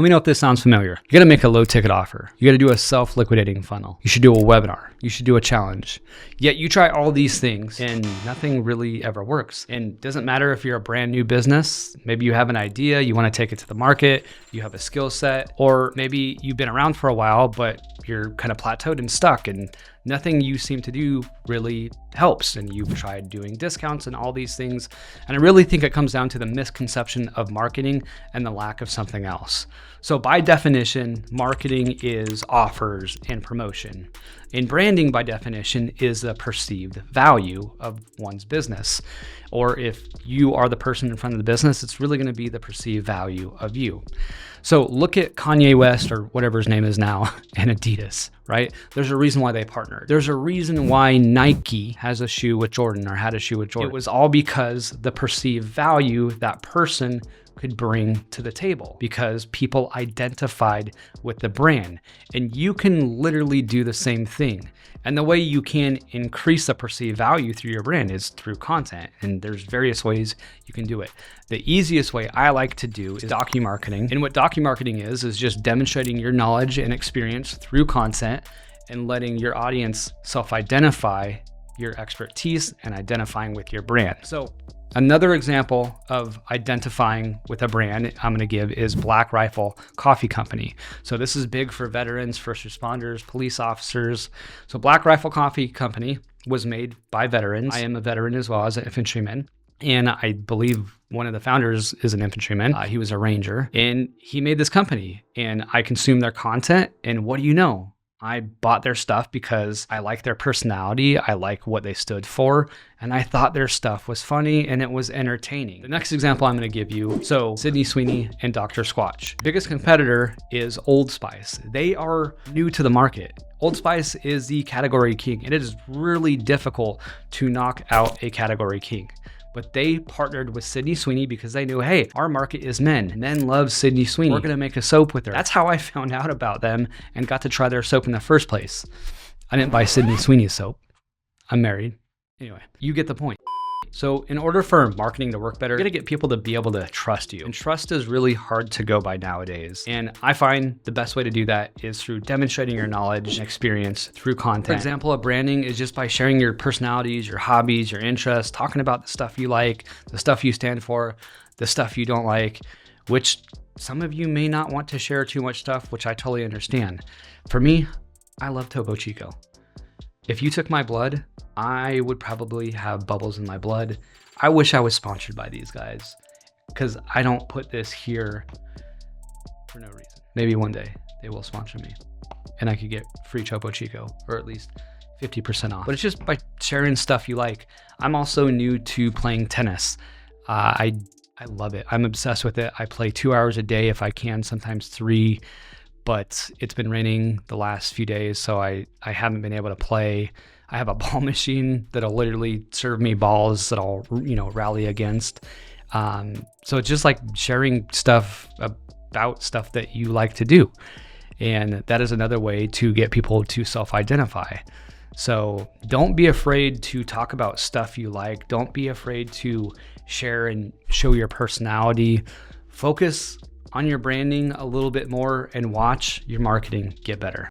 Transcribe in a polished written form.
Let me know if this sounds familiar. You gotta make a low ticket offer. You gotta do a self-liquidating funnel. You should do a webinar. You should do a challenge. Yet you try all these things and nothing really ever works. And it doesn't matter if you're a brand new business, maybe you have an idea, you wanna take it to the market, you have a skill set, or maybe you've been around for a while, but you're kind of plateaued and stuck and nothing you seem to do really helps. And you've tried doing discounts and all these things. And I really think it comes down to the misconception of marketing and the lack of something else. So by definition, marketing is offers and promotion. And branding by definition is the perceived value of one's business. Or if you are the person in front of the business, it's really going to be the perceived value of you. So look at Kanye West, or whatever his name is now, and Adidas, right? There's a reason why they partnered. There's a reason why Nike has a shoe with Jordan or had a shoe with Jordan. It was all because the perceived value that person could bring to the table, because people identified with the brand. And you can literally do the same thing. And the way you can increase the perceived value through your brand is through content. And there's various ways you can do it. The easiest way I like to do is docu-marketing. And what docu-marketing is just demonstrating your knowledge and experience through content and letting your audience self-identify your expertise and identifying with your brand. So another example of identifying with a brand I'm going to give is Black Rifle Coffee Company. So this is big for veterans, first responders, police officers. So Black Rifle Coffee Company was made by veterans. I am a veteran as well as an infantryman. And I believe one of the founders is an infantryman. He was a ranger and he made this company and I consumed their content. And what do you know? I bought their stuff because I like their personality. I like what they stood for. And I thought their stuff was funny and it was entertaining. The next example I'm going to give you. So Sydney Sweeney and Dr. Squatch. Biggest competitor is Old Spice. They are new to the market. Old Spice is the category king. And it is really difficult to knock out a category king. But they partnered with Sydney Sweeney because they knew, hey, our market is men. Men love Sydney Sweeney. We're going to make a soap with her. That's how I found out about them and got to try their soap in the first place. I didn't buy Sydney Sweeney's soap. I'm married. Anyway, you get the point. So in order for marketing to work better, you got to get people to be able to trust you. And trust is really hard to go by nowadays. And I find the best way to do that is through demonstrating your knowledge and experience through content. For example, of branding is just by sharing your personalities, your hobbies, your interests, talking about the stuff you like, the stuff you stand for, the stuff you don't like, which some of you may not want to share too much stuff, which I totally understand. For me, I love Topo Chico. If you took my blood, I would probably have bubbles in my blood. I wish I was sponsored by these guys because I don't put this here for no reason. Maybe one day they will sponsor me and I could get free Topo Chico or at least 50% off. But it's just by sharing stuff you like. I'm also new to playing tennis. I love it. I'm obsessed with it. I play 2 hours a day if I can, sometimes 3. But it's been raining the last few days, so I haven't been able to play. I have a ball machine that'll literally serve me balls that I'll rally against. So it's just like sharing stuff about stuff that you like to do. And that is another way to get people to self-identify. So don't be afraid to talk about stuff you like. Don't be afraid to share and show your personality. Focus on your branding a little bit more and watch your marketing get better.